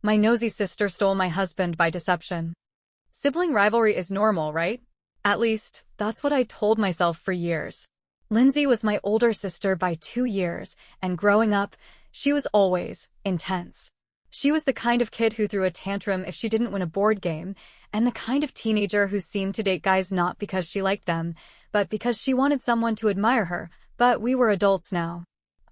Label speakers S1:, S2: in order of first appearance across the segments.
S1: My nosy sister stole my husband by deception. Sibling rivalry is normal, right? At least, that's what I told myself for years. Lindsay was my older sister by 2 years, and growing up, she was always intense. She was the kind of kid who threw a tantrum if she didn't win a board game, and the kind of teenager who seemed to date guys not because she liked them, but because she wanted someone to admire her. But we were adults now.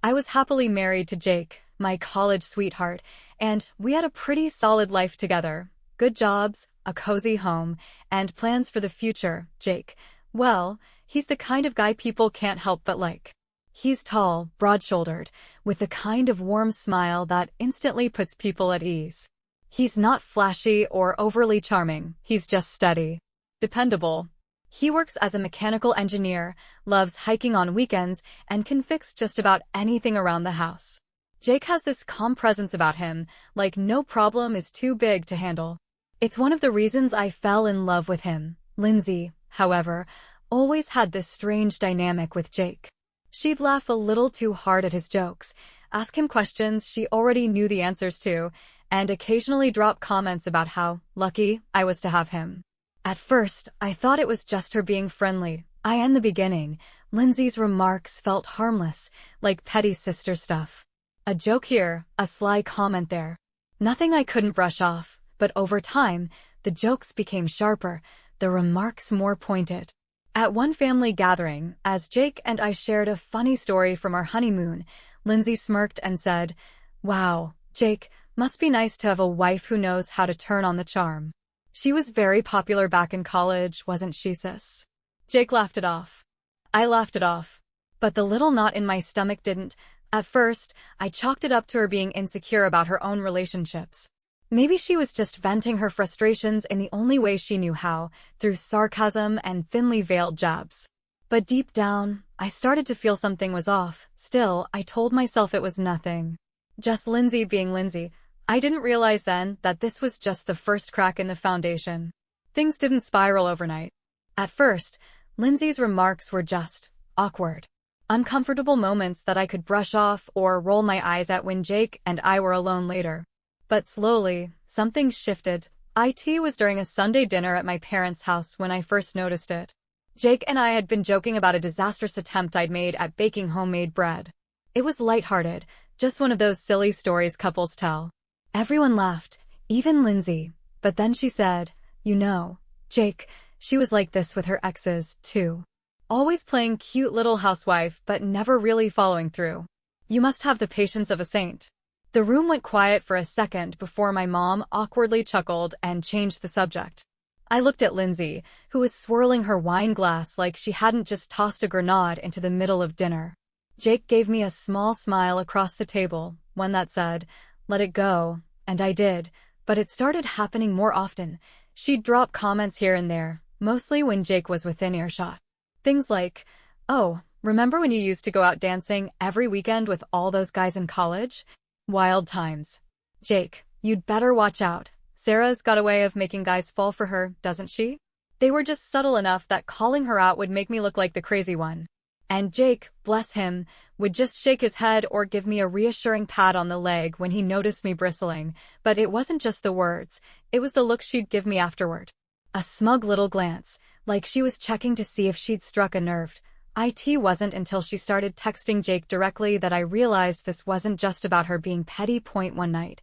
S1: I was happily married to Jake, my college sweetheart, and we had a pretty solid life together. Good jobs, a cozy home, and plans for the future. Jake, well, he's the kind of guy people can't help but like. He's tall, broad-shouldered, with the kind of warm smile that instantly puts people at ease. He's not flashy or overly charming, he's just steady. Dependable. He works as a mechanical engineer, loves hiking on weekends, and can fix just about anything around the house. Jake has this calm presence about him, like no problem is too big to handle. It's one of the reasons I fell in love with him. Lindsay, however, always had this strange dynamic with Jake. She'd laugh a little too hard at his jokes, ask him questions she already knew the answers to, and occasionally drop comments about how lucky I was to have him. At first, I thought it was just her being friendly. In the beginning, Lindsay's remarks felt harmless, like petty sister stuff. A joke here, a sly comment there. Nothing I couldn't brush off, but over time, the jokes became sharper, the remarks more pointed. At one family gathering, as Jake and I shared a funny story from our honeymoon, Lindsay smirked and said, "Wow, Jake, must be nice to have a wife who knows how to turn on the charm." She was very popular back in college, wasn't she, sis? Jake laughed it off. I laughed it off. But the little knot in my stomach didn't. At first, I chalked it up to her being insecure about her own relationships. Maybe she was just venting her frustrations in the only way she knew how, through sarcasm and thinly veiled jabs. But deep down, I started to feel something was off. Still, I told myself it was nothing. Just Lindsay being Lindsay. I didn't realize then that this was just the first crack in the foundation. Things didn't spiral overnight. At first, Lindsay's remarks were just awkward. Uncomfortable moments that I could brush off or roll my eyes at when Jake and I were alone later. But slowly, something shifted. It was during a Sunday dinner at my parents' house when I first noticed it. Jake and I had been joking about a disastrous attempt I'd made at baking homemade bread. It was lighthearted, just one of those silly stories couples tell. Everyone laughed, even Lindsay. But then she said, "You know, Jake, she was like this with her exes, too. Always playing cute little housewife but never really following through. You must have the patience of a saint." The room went quiet for a second before my mom awkwardly chuckled and changed the subject. I looked at Lindsay, who was swirling her wine glass like she hadn't just tossed a grenade into the middle of dinner. Jake gave me a small smile across the table, one that said, "Let it go," and I did, but it started happening more often. She'd drop comments here and there, mostly when Jake was within earshot. Things like, "Oh, remember when you used to go out dancing every weekend with all those guys in college? Wild times. Jake, you'd better watch out. Sarah's got a way of making guys fall for her, doesn't she?" They were just subtle enough that calling her out would make me look like the crazy one. And Jake, bless him, would just shake his head or give me a reassuring pat on the leg when he noticed me bristling. But it wasn't just the words, it was the look she'd give me afterward. A smug little glance, like she was checking to see if she'd struck a nerve. It wasn't until she started texting Jake directly that I realized this wasn't just about her being petty. One night,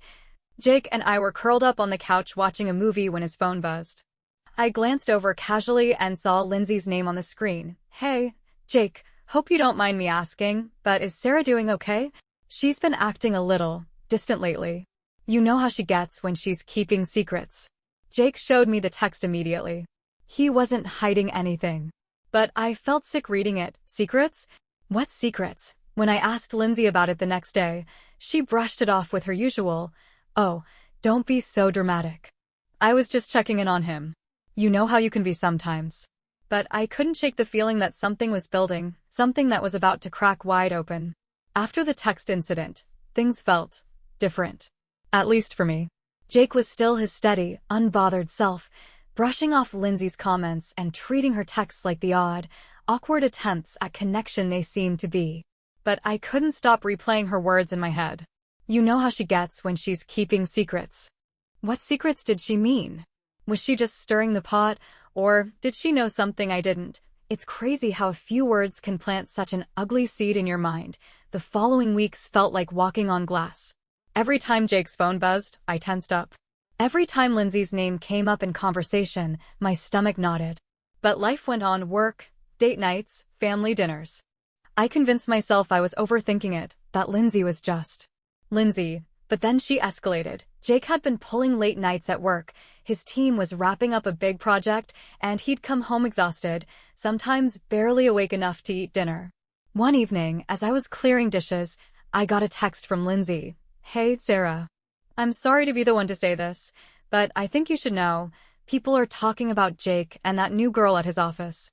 S1: Jake and I were curled up on the couch watching a movie when his phone buzzed. I glanced over casually and saw Lindsay's name on the screen. "Hey, Jake, hope you don't mind me asking, but is Sarah doing okay? She's been acting a little distant lately. You know how she gets when she's keeping secrets." Jake showed me the text immediately. He wasn't hiding anything. But I felt sick reading it. Secrets? What secrets? When I asked Lindsay about it the next day, she brushed it off with her usual, "Oh, don't be so dramatic. I was just checking in on him. You know how you can be sometimes." But I couldn't shake the feeling that something was building, something that was about to crack wide open. After the text incident, things felt different. At least for me. Jake was still his steady, unbothered self, brushing off Lindsay's comments and treating her texts like the odd, awkward attempts at connection they seemed to be. But I couldn't stop replaying her words in my head. "You know how she gets when she's keeping secrets." What secrets did she mean? Was she just stirring the pot, or did she know something I didn't? It's crazy how a few words can plant such an ugly seed in your mind. The following weeks felt like walking on glass. Every time Jake's phone buzzed, I tensed up. Every time Lindsay's name came up in conversation, my stomach knotted. But life went on: work, date nights, family dinners. I convinced myself I was overthinking it, that Lindsay was just Lindsay. But then she escalated. Jake had been pulling late nights at work. His team was wrapping up a big project, and he'd come home exhausted, sometimes barely awake enough to eat dinner. One evening, as I was clearing dishes, I got a text from Lindsay. "Hey, Sarah. I'm sorry to be the one to say this, but I think you should know. People are talking about Jake and that new girl at his office.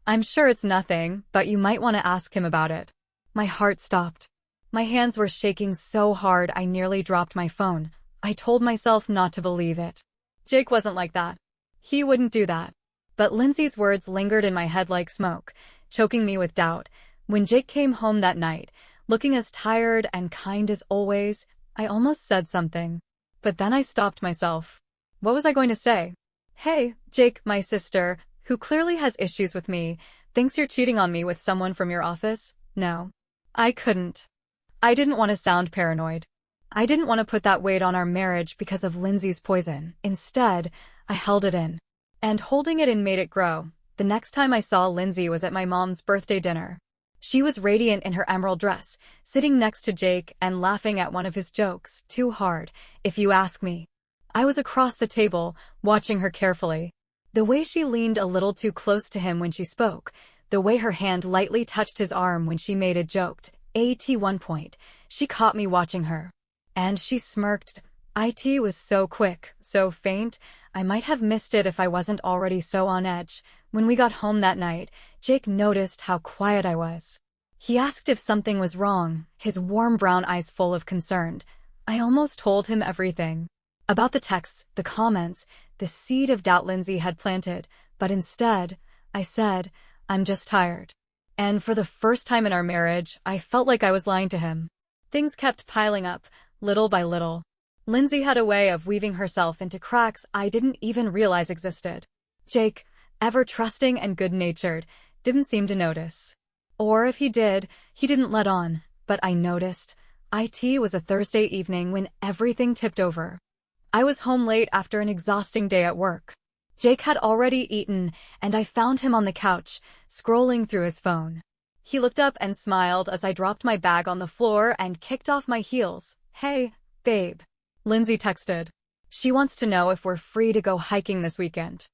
S1: I'm sure it's nothing, but you might want to ask him about it." My heart stopped. My hands were shaking so hard I nearly dropped my phone. I told myself not to believe it. Jake wasn't like that. He wouldn't do that. But Lindsay's words lingered in my head like smoke, choking me with doubt. When Jake came home that night, looking as tired and kind as always, I almost said something. But then I stopped myself. What was I going to say? "Hey, Jake, my sister, who clearly has issues with me, thinks you're cheating on me with someone from your office?" No. I couldn't. I didn't want to sound paranoid. I didn't want to put that weight on our marriage because of Lindsay's poison. Instead, I held it in. And holding it in made it grow. The next time I saw Lindsay was at my mom's birthday dinner. She was radiant in her emerald dress, sitting next to Jake and laughing at one of his jokes, too hard, if you ask me. I was across the table, watching her carefully. The way she leaned a little too close to him when she spoke, the way her hand lightly touched his arm when she made a joke. At one point, she caught me watching her. And she smirked. It was so quick, so faint, I might have missed it if I wasn't already so on edge. When we got home that night, Jake noticed how quiet I was. He asked if something was wrong, his warm brown eyes full of concern. I almost told him everything. About the texts, the comments, the seed of doubt Lindsay had planted, but instead, I said, "I'm just tired." And for the first time in our marriage, I felt like I was lying to him. Things kept piling up, little by little. Lindsay had a way of weaving herself into cracks I didn't even realize existed. Jake, ever trusting and good-natured, didn't seem to notice. Or if he did, he didn't let on. But I noticed. It was a Thursday evening when everything tipped over. I was home late after an exhausting day at work. Jake had already eaten, and I found him on the couch, scrolling through his phone. He looked up and smiled as I dropped my bag on the floor and kicked off my heels. "Hey, babe," Lindsay texted. "She wants to know if we're free to go hiking this weekend."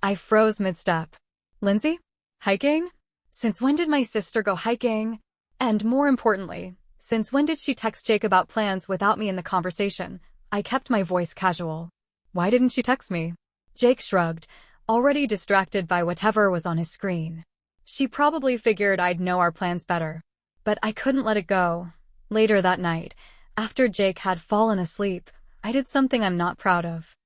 S1: I froze mid-step. Lindsay? Hiking? Since when did my sister go hiking? And more importantly, since when did she text Jake about plans without me in the conversation? I kept my voice casual. Why didn't she text me? Jake shrugged, already distracted by whatever was on his screen. She probably figured I'd know our plans better. But I couldn't let it go. Later that night, after Jake had fallen asleep, I did something I'm not proud of.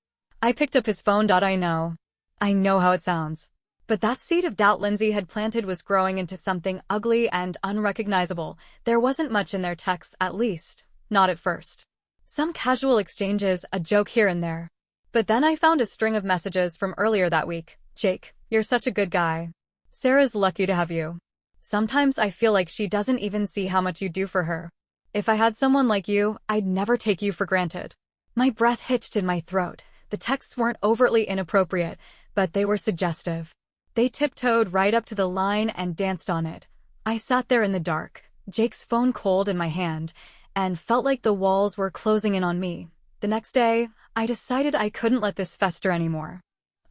S1: I picked up his phone. I know how it sounds. But that seed of doubt Lindsay had planted was growing into something ugly and unrecognizable. There wasn't much in their texts, at least, not at first. Some casual exchanges, a joke here and there. But then I found a string of messages from earlier that week. "Jake, you're such a good guy. Sarah's lucky to have you. Sometimes I feel like she doesn't even see how much you do for her. If I had someone like you, I'd never take you for granted." My breath hitched in my throat. The texts weren't overtly inappropriate, but they were suggestive. They tiptoed right up to the line and danced on it. I sat there in the dark, Jake's phone cold in my hand, and felt like the walls were closing in on me. The next day, I decided I couldn't let this fester anymore.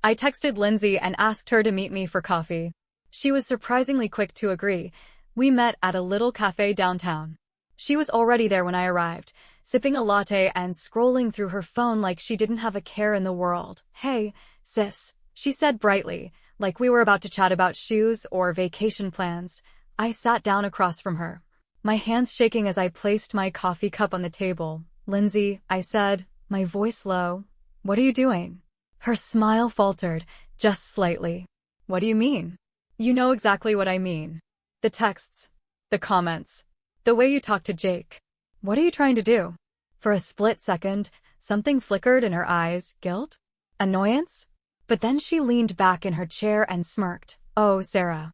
S1: I texted Lindsay and asked her to meet me for coffee. She was surprisingly quick to agree. We met at a little cafe downtown. She was already there when I arrived, sipping a latte and scrolling through her phone like she didn't have a care in the world. "Hey, sis," she said brightly, like we were about to chat about shoes or vacation plans. I sat down across from her, my hands shaking as I placed my coffee cup on the table. "Lindsay," I said, my voice low, "what are you doing?" Her smile faltered, just slightly. "What do you mean?" "You know exactly what I mean. The texts, the comments, the way you talk to Jake. What are you trying to do?" For a split second, Something flickered in her eyes. Guilt? Annoyance? But then she leaned back in her chair and smirked. Oh, Sarah.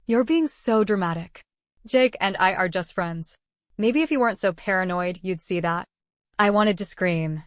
S1: You're being so dramatic. Jake and I are just friends. Maybe if you weren't so paranoid, you'd see that. I wanted to scream.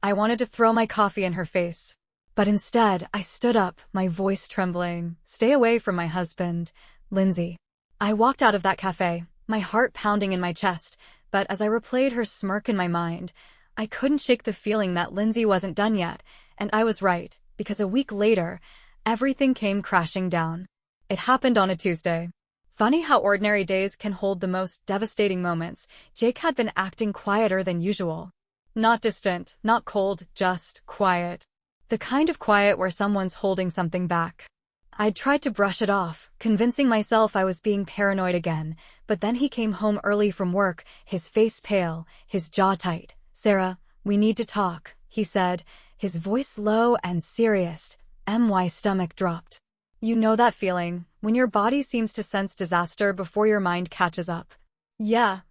S1: I wanted to throw my coffee in her face. But instead, I stood up, my voice trembling. Stay away from my husband, Lindsay. I walked out of that cafe, my heart pounding in my chest, but as I replayed her smirk in my mind, I couldn't shake the feeling that Lindsay wasn't done yet, and I was right, because a week later, everything came crashing down. It happened on a Tuesday. Funny how ordinary days can hold the most devastating moments. Jake had been acting quieter than usual. Not distant, not cold, just quiet. The kind of quiet where someone's holding something back. I'd tried to brush it off, convincing myself I was being paranoid again, but then he came home early from work, his face pale, his jaw tight. Sarah, we need to talk, he said, his voice low and serious. My stomach dropped. You know that feeling, when your body seems to sense disaster before your mind catches up. Yeah.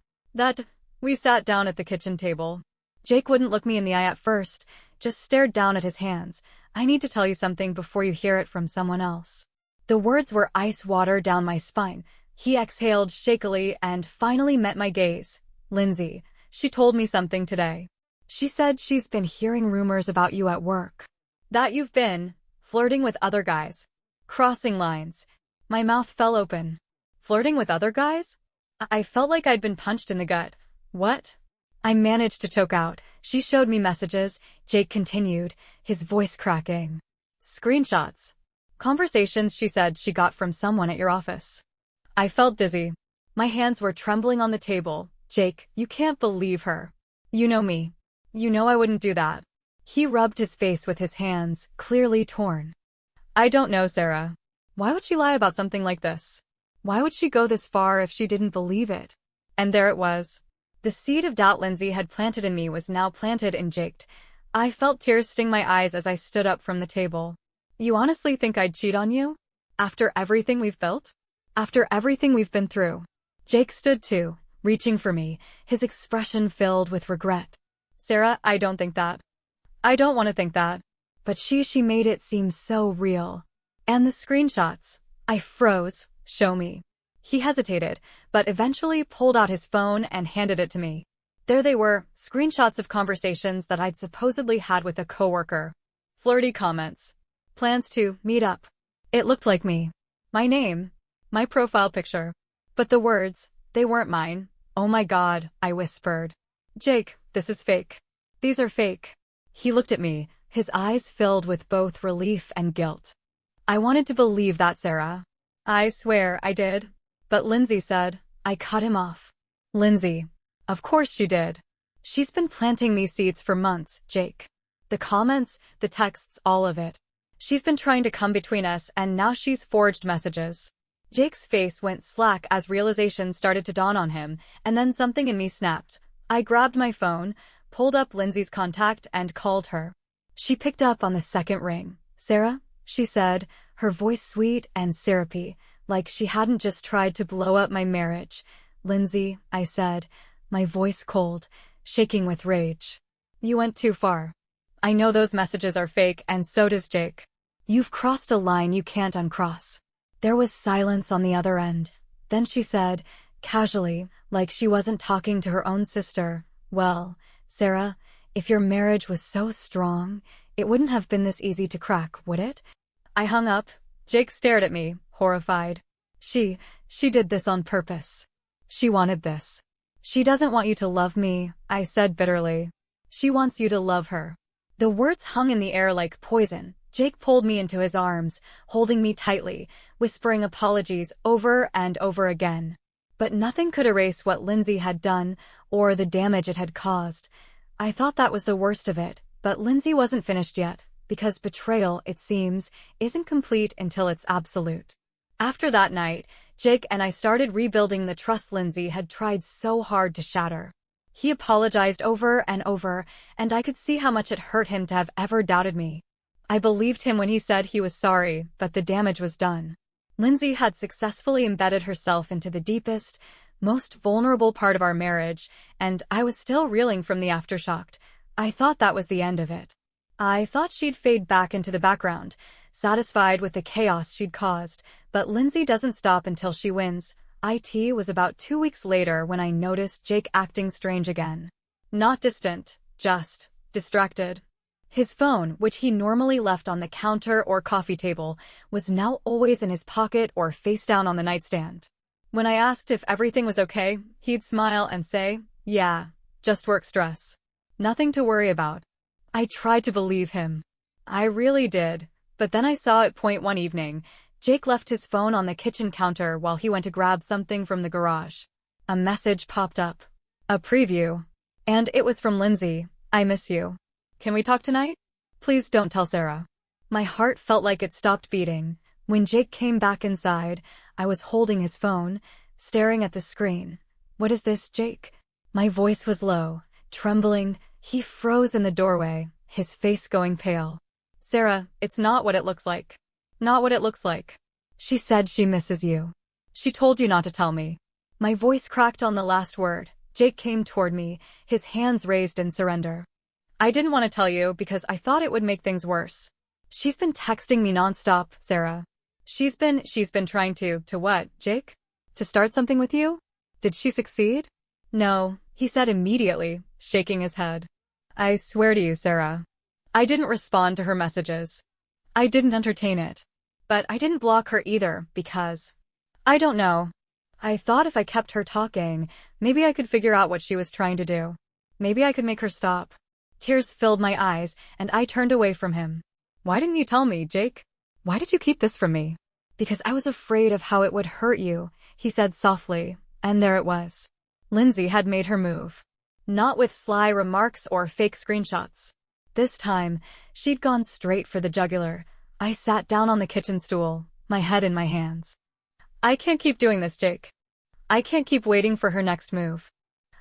S1: We sat down at the kitchen table. Jake wouldn't look me in the eye at first, just stared down at his hands. I need to tell you something before you hear it from someone else. The words were ice water down my spine. He exhaled shakily and finally met my gaze. Lindsay, she told me something today. She said she's been hearing rumors about you at work. That you've been flirting with other guys. Crossing lines. My mouth fell open. Flirting with other guys? I felt like I'd been punched in the gut. What? I managed to choke out. She showed me messages, Jake continued, his voice cracking. Screenshots. Conversations she said she got from someone at your office. I felt dizzy. My hands were trembling on the table. Jake, you can't believe her. You know me. You know I wouldn't do that. He rubbed his face with his hands, clearly torn. I don't know, Sarah. Why would she lie about something like this? Why would she go this far if she didn't believe it? And there it was. The seed of doubt Lindsay had planted in me was now planted in Jake. I felt tears sting my eyes as I stood up from the table. You honestly think I'd cheat on you? After everything we've built? After everything we've been through? Jake stood too, reaching for me, his expression filled with regret. Sarah, I don't think that. I don't want to think that. But she made it seem so real. And the screenshots. I froze. Show me. He hesitated, but eventually pulled out his phone and handed it to me. There they were, screenshots of conversations that I'd supposedly had with a coworker. Flirty comments. Plans to meet up. It looked like me. My name. My profile picture. But the words, they weren't mine. Oh my God, I whispered. Jake, this is fake. These are fake. He looked at me, his eyes filled with both relief and guilt. I wanted to believe that, Sarah. I swear I did. But Lindsay said, I cut him off. Lindsay. Of course she did. She's been planting these seeds for months, Jake. The comments, the texts, all of it. She's been trying to come between us and now she's forged messages. Jake's face went slack as realization started to dawn on him, and then something in me snapped. I grabbed my phone, pulled up Lindsay's contact and called her. She picked up on the second ring. Sarah, she said, her voice sweet and syrupy, like she hadn't just tried to blow up my marriage. Lindsay, I said, my voice cold, shaking with rage. You went too far. I know those messages are fake and so does Jake. You've crossed a line you can't uncross. There was silence on the other end. Then she said, casually, like she wasn't talking to her own sister, well, Sarah, if your marriage was so strong, it wouldn't have been this easy to crack, would it? I hung up. Jake stared at me, horrified. She did this on purpose. She wanted this. She doesn't want you to love me, I said bitterly. She wants you to love her. The words hung in the air like poison. Jake pulled me into his arms, holding me tightly, whispering apologies over and over again. But nothing could erase what Lindsay had done or the damage it had caused. I thought that was the worst of it, but Lindsay wasn't finished yet, because betrayal, it seems, isn't complete until it's absolute. After that night, Jake and I started rebuilding the trust Lindsay had tried so hard to shatter. He apologized over and over, and I could see how much it hurt him to have ever doubted me. I believed him when he said he was sorry, but the damage was done. Lindsay had successfully embedded herself into the deepest, most vulnerable part of our marriage, and I was still reeling from the aftershock. I thought that was the end of it. I thought she'd fade back into the background, satisfied with the chaos she'd caused, but Lindsay doesn't stop until she wins. It was about 2 weeks later when I noticed Jake acting strange again. Not distant, just distracted. His phone, which he normally left on the counter or coffee table, was now always in his pocket or face down on the nightstand. When I asked if everything was okay, he'd smile and say, "Yeah, just work stress. Nothing to worry about." I tried to believe him. I really did. But then I saw at point one evening, Jake left his phone on the kitchen counter while he went to grab something from the garage. A message popped up. A preview. And it was from Lindsay. "I miss you. Can we talk tonight? Please don't tell Sarah." My heart felt like it stopped beating. When Jake came back inside, I was holding his phone, staring at the screen. "What is this, Jake?" My voice was low, trembling. He froze in the doorway, his face going pale. "Sarah, it's not what it looks like. Not what it looks like. She said she misses you. She told you not to tell me." My voice cracked on the last word. Jake came toward me, his hands raised in surrender. "I didn't want to tell you because I thought it would make things worse. She's been texting me nonstop, Sarah. She's been trying to what, Jake? To start something with you? Did she succeed?" "No," he said immediately, shaking his head. "I swear to you, Sarah." I didn't respond to her messages. I didn't entertain it. But I didn't block her either because, I don't know. I thought if I kept her talking, maybe I could figure out what she was trying to do. Maybe I could make her stop. Tears filled my eyes, and I turned away from him. "Why didn't you tell me, Jake? Why did you keep this from me?" "Because I was afraid of how it would hurt you," he said softly, and there it was. Lindsay had made her move. Not with sly remarks or fake screenshots. This time, she'd gone straight for the jugular. I sat down on the kitchen stool, my head in my hands. "I can't keep doing this, Jake. I can't keep waiting for her next move.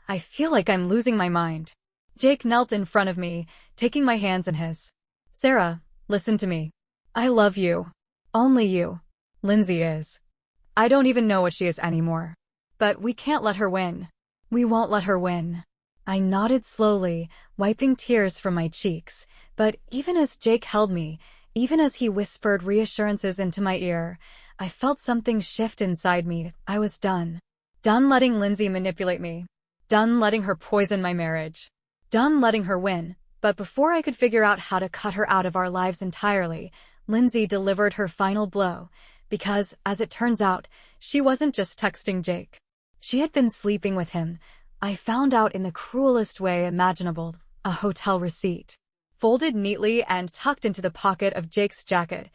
S1: I feel like I'm losing my mind." Jake knelt in front of me, taking my hands in his. "Sarah, listen to me. I love you. Only you. Lindsay is. I don't even know what she is anymore. But we can't let her win. We won't let her win." I nodded slowly, wiping tears from my cheeks, but even as Jake held me, even as he whispered reassurances into my ear, I felt something shift inside me. I was done. Done letting Lindsay manipulate me. Done letting her poison my marriage. Done letting her win. But before I could figure out how to cut her out of our lives entirely, Lindsay delivered her final blow. Because, as it turns out, she wasn't just texting Jake. She had been sleeping with him. I found out in the cruelest way imaginable, a hotel receipt. Folded neatly and tucked into the pocket of Jake's jacket.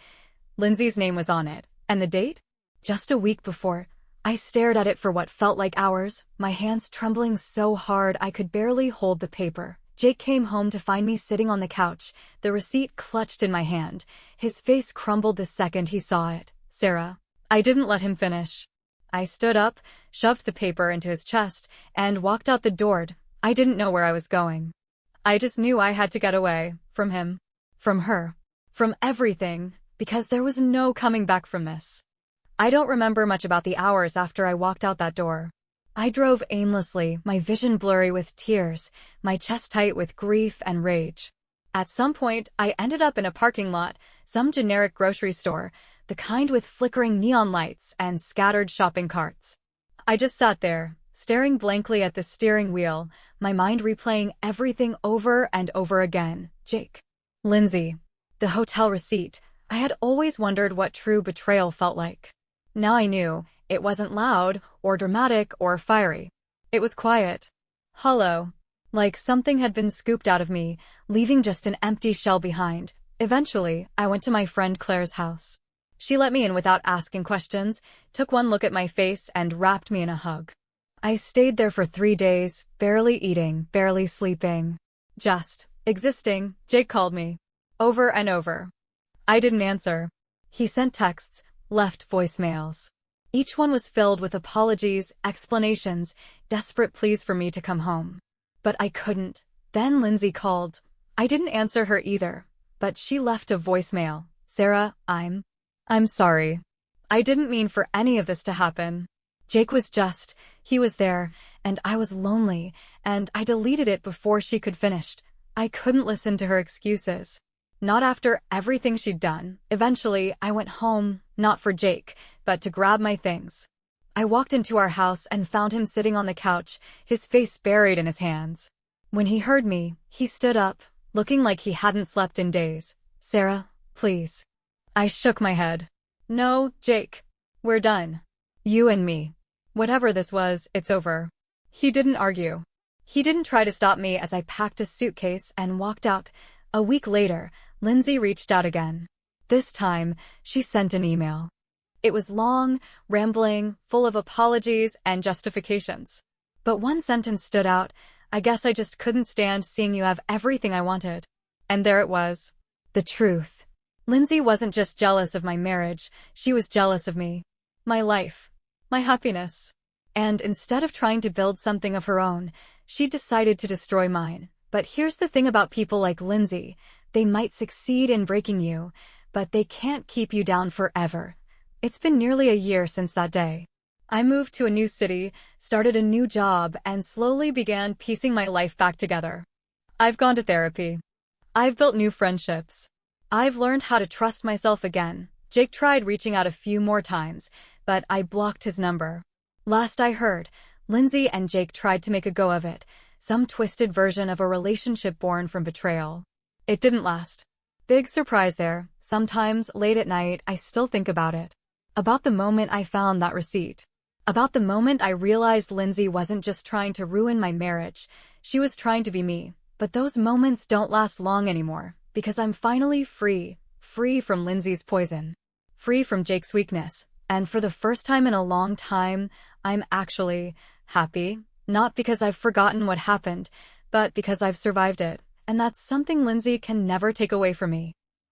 S1: Lindsay's name was on it, and the date? Just a week before. I stared at it for what felt like hours, my hands trembling so hard I could barely hold the paper. Jake came home to find me sitting on the couch, the receipt clutched in my hand. His face crumbled the second he saw it. "Sarah." I didn't let him finish. I stood up, shoved the paper into his chest, and walked out the door. I didn't know where I was going. I just knew I had to get away, from him, from her, from everything, because there was no coming back from this. I don't remember much about the hours after I walked out that door. I drove aimlessly, my vision blurry with tears, my chest tight with grief and rage. At some point, I ended up in a parking lot, some generic grocery store, the kind with flickering neon lights and scattered shopping carts. I just sat there, staring blankly at the steering wheel, my mind replaying everything over and over again. Jake. Lindsay. The hotel receipt. I had always wondered what true betrayal felt like. Now I knew. It wasn't loud, or dramatic, or fiery. It was quiet. Hollow. Like something had been scooped out of me, leaving just an empty shell behind. Eventually, I went to my friend Claire's house. She let me in without asking questions, took one look at my face, and wrapped me in a hug. I stayed there for 3 days, barely eating, barely sleeping. Just existing. Jake called me. Over and over. I didn't answer. He sent texts, left voicemails. Each one was filled with apologies, explanations, desperate pleas for me to come home. But I couldn't. Then Lindsay called. I didn't answer her either, but she left a voicemail. "Sarah, I'm sorry. I didn't mean for any of this to happen. Jake was he was there, and I was lonely, and I deleted it before she could finish. I couldn't listen to her excuses. Not after everything she'd done. Eventually, I went home, not for Jake, but to grab my things. I walked into our house and found him sitting on the couch, his face buried in his hands. When he heard me, he stood up, looking like he hadn't slept in days. "Sarah, please." I shook my head. "No, Jake. We're done. You and me. Whatever this was, it's over." He didn't argue. He didn't try to stop me as I packed a suitcase and walked out. A week later, Lindsay reached out again. This time, she sent an email. It was long, rambling, full of apologies and justifications. But one sentence stood out. "I guess I just couldn't stand seeing you have everything I wanted." And there it was. The truth. Lindsay wasn't just jealous of my marriage, she was jealous of me. My life. My happiness. And instead of trying to build something of her own, she decided to destroy mine. But here's the thing about people like Lindsay. They might succeed in breaking you, but they can't keep you down forever. It's been nearly a year since that day. I moved to a new city, started a new job, and slowly began piecing my life back together. I've gone to therapy. I've built new friendships. I've learned how to trust myself again. Jake tried reaching out a few more times, but I blocked his number. Last I heard, Lindsay and Jake tried to make a go of it, some twisted version of a relationship born from betrayal. It didn't last. Big surprise there. Sometimes, late at night, I still think about it. About the moment I found that receipt. About the moment I realized Lindsay wasn't just trying to ruin my marriage, she was trying to be me. But those moments don't last long anymore, because I'm finally free. Free from Lindsay's poison. Free from Jake's weakness. And for the first time in a long time, I'm actually happy. Not because I've forgotten what happened, but because I've survived it. And that's something Lindsay can never take away from me.